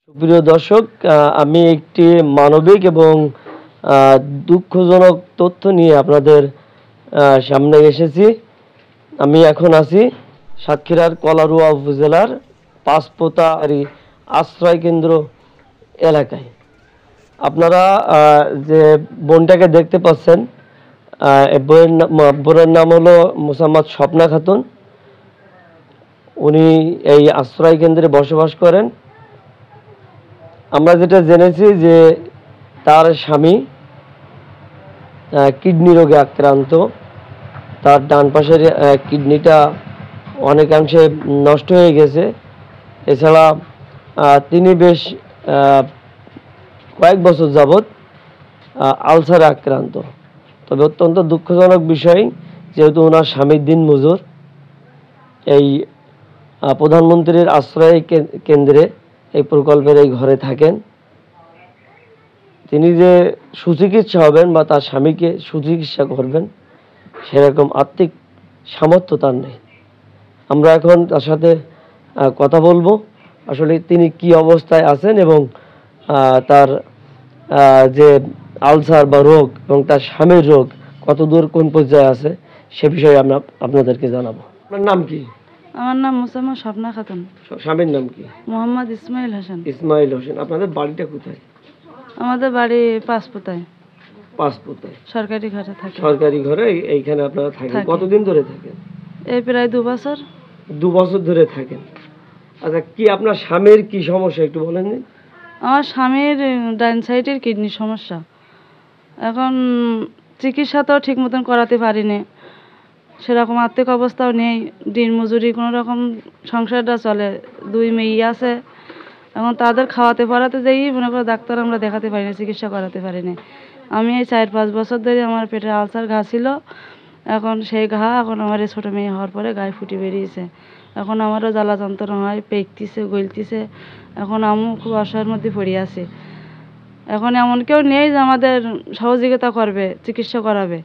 সুপ্রিয় দর্শক, আমি একটি মানবিক এবং আহ, দুঃখজনক তথ্য নিয়ে আপনাদের সামনে এসেছি। আমি এখন আছি সাতক্ষীরার কলারুয়া উপজেলার পাঁচপোতারি আশ্রয় কেন্দ্র এলাকায়। আপনারা যে বোনটাকে দেখতে পাচ্ছেন, এই বোনের নাম হলো মোসাম্মদ স্বপ্না খাতুন। উনি এই আশ্রয় কেন্দ্রে বসবাস করেন। আমরা যেটা জেনেছি যে তার স্বামী কিডনি রোগে আক্রান্ত। তার ডান পাশের কিডনিটা অনেকাংশে নষ্ট হয়ে গেছে। এছাড়া তিনি বেশ কয়েক বছর যাবৎ আলসারে আক্রান্ত। তবে অত্যন্ত দুঃখজনক বিষয়, যেহেতু ওনার স্বামীর দিন মজুর, এই প্রধানমন্ত্রীর আশ্রয় কেন্দ্রে এই প্রকল্পের এই ঘরে থাকেন। তিনি যে সুচিকিৎসা হবেন বা তার স্বামীকে সুচিকিৎসা করবেন সেরকম আর্থিক সামর্থ্য তার নেই। আমরা এখন তার সাথে কথা বলবো, আসলে তিনি কি অবস্থায় আছেন এবং তার যে আলসার বা রোগ এবং তার স্বামীর রোগ কতদূর কোন পর্যায়ে আছে সে বিষয়ে আমরা আপনাদেরকে জানাবো। আপনার নাম কি? আমার নাম মোসাম্মদ স্বপ্না খাতুন। স্বামীর নাম কি? মোহাম্মদ ইসমাইল হাসান। ইসমাইল হোসেন। আপনাদের বাড়িটা কোথায়? আমাদের বাড়ি পাঁচপোতায়, পাঁচপোতায় সরকারি ঘরে থাকে। সরকারি ঘরে এইখানে আপনারা থাকেন? কতদিন ধরে থাকেন? এই প্রায় 2 বছর। 2 বছর ধরে থাকেন। আচ্ছা, কি আপনার স্বামীর কি সমস্যা একটু বলেন। আমার স্বামীর ডান সাইডের কিডনির সমস্যা। এখন চিকিৎসা তো ঠিক মতন করাতে পারিনি, সেরকম আর্থিক অবস্থাও নেই। দিন মজুরি কোনো রকম সংসারটা চলে। 2 মেয়ে আছে। এখন তাদের খাওয়াতে পড়াতে যেই মনে করো ডাক্তার আমরা দেখাতে পারি না, চিকিৎসা করাতে পারি না। আমি এই 4-5 বছর ধরে আমার পেটে আলসার ঘা ছিল। এখন সেই ঘা এখন আমার এই ছোটো মেয়ে হওয়ার পরে গায়ে ফুটে বেরিয়েছে। এখন আমারও জ্বালা যন্ত্রণা হয়, পেকতিছে, গলতিছে। এখন আমিও খুব অসহায়ের মধ্যে পড়ে আছি। এখন এমন কেউ নেই যে আমাদের সহযোগিতা করবে, চিকিৎসা করাবে।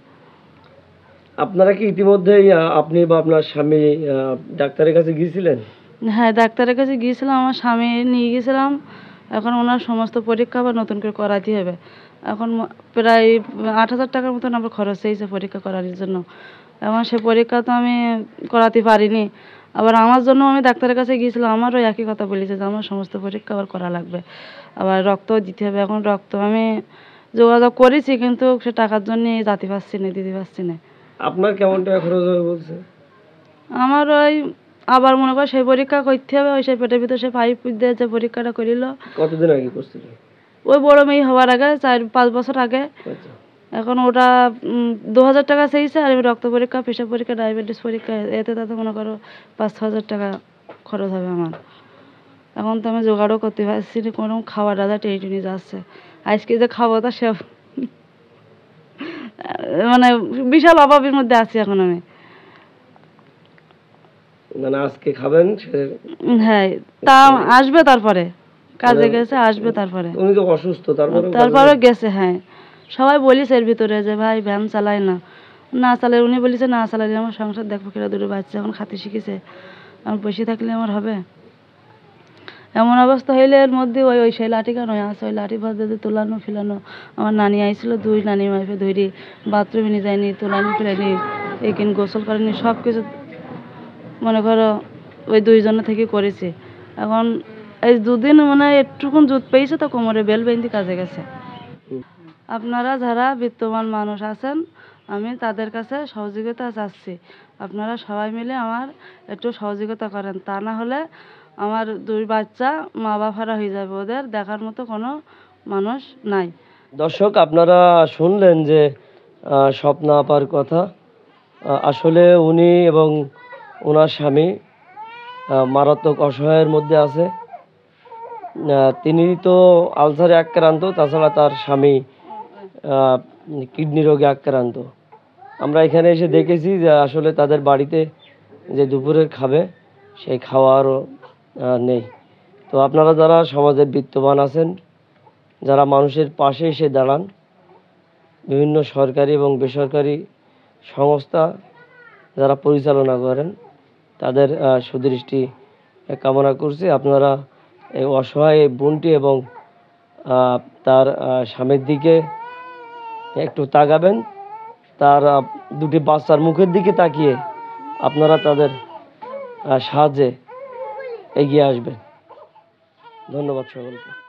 আপনারা কি ইতিমধ্যেই আপনি বা আপনার স্বামী ডাক্তারের কাছে গিয়েছিলেন? হ্যাঁ, ডাক্তারের কাছে গিয়েছিলাম, আমার স্বামী নিয়ে গিয়েছিলাম। এখন ওনার সমস্ত পরীক্ষা আবার নতুন করে করাতে হবে। এখন প্রায় 8,000 টাকার মতন আমার খরচ হয়েছে পরীক্ষা করানোর জন্য। এখন সে পরীক্ষা তো আমি করাতে পারিনি। আবার আমার জন্য আমি ডাক্তারের কাছে গিয়েছিলাম, আমারও একই কথা বলেছে যে আমার সমস্ত পরীক্ষা আবার করা লাগবে, আবার রক্তও দিতে হবে। এখন রক্ত আমি যোগাযোগ করেছি, কিন্তু সে টাকার জন্য যেতে পারছি না, দিতে পারছি না। আপনার কেমন টাকা খরচ হবে বলছে? আমার ওই আবার মনে কর সেই পরীক্ষা করতে হবে, ওই সেই পেটের ভিতরে সে পাইপ দিয়ে যে পরীক্ষাটা করিল। কতদিন আগে করছিল? ওই বড় মেয়ে হওয়ার আগে, 4-5 বছর আগে। আচ্ছা। এখন ওটা 2,000 টাকা চাইছে। আর রক্ত পরীক্ষা, পেশাব পরীক্ষা, ডায়াবেটিস পরীক্ষা, এতে তাতে মনে করো 5-6 হাজার টাকা খরচ হবে আমার। এখন তো আমি জোগাড়ও করতে পারছি না, কোনো খাওয়া দাওয়া টেনে যাচ্ছে। আজকে যে খাবো তা সে মানে বিশাল অভাবের মধ্যে আছি এখন আমি। মানে আজকে খাবেন হ্যাঁ, তা আসবে তারপরে, কাজে গেছে, আসবে তারপরে। উনি তো অসুস্থ, তারপরে গেছে। হ্যাঁ, সবাই বলিস এর ভিতরে যে ভাই ভ্যান চালায় না, না চালায়। উনি বলিছে না চালাইলে আমার সংসার দেখবো কিনা, 2 বাচ্চা এখন খাতে শিখেছে, আমার বসে থাকলে আমার হবে। এমন অবস্থা হইলে এর মধ্যে ওই সেই লাঠি কেন আছে, ওই লাঠি বাজে তোলানো ফেলানো। আমার নানি আইছিল, 2 নানি মাইফে ধরি, বাথরুমে নিয়ে যায়নি, তোলানি ফেলানি, এখানে গোসল করেনি, সব কিছু মনে করো ওই 2 জনের থেকে করেছে। এখন এই 2 দিন মানে একটুকুন জুত পেয়েছে তো কোমরে বেল বেঁধে কাজে গেছে। আপনারা যারা বিত্তবান মানুষ আছেন, আমি তাদের কাছে সহযোগিতা চাচ্ছি। আপনারা সবাই মিলে আমার একটু সহযোগিতা করেন, তা না হলে আমার 2 বাচ্চা মা বাবারা হয়ে যাবে, ওদের দেখার মতো কোনো মানুষ নাই। দর্শক, আপনারা শুনলেন যে স্বপ্না আপার কথা। আসলে উনি এবং ওনার স্বামী মারাত্মক অসহায়ের মধ্যে আছে। তিনি তো আলসারে আক্রান্ত, তাছাড়া তার স্বামী কিডনি রোগে আক্রান্ত। আমরা এখানে এসে দেখেছি যে আসলে তাদের বাড়িতে যে দুপুরের খাবে সেই খাওয়ারও নেই। তো আপনারা যারা সমাজের বিত্তবান আছেন, যারা মানুষের পাশে এসে দাঁড়ান, বিভিন্ন সরকারি এবং বেসরকারি সংস্থা যারা পরিচালনা করেন, তাদের সুদৃষ্টি কামনা করছি। আপনারা এই অসহায় এই বোনটি এবং তার স্বামীর দিকে একটু তাকাবেন, তার দুটি বাচ্চার মুখের দিকে তাকিয়ে আপনারা তাদের সাহায্যে এগিয়ে আসবেন। ধন্যবাদ সকলকে।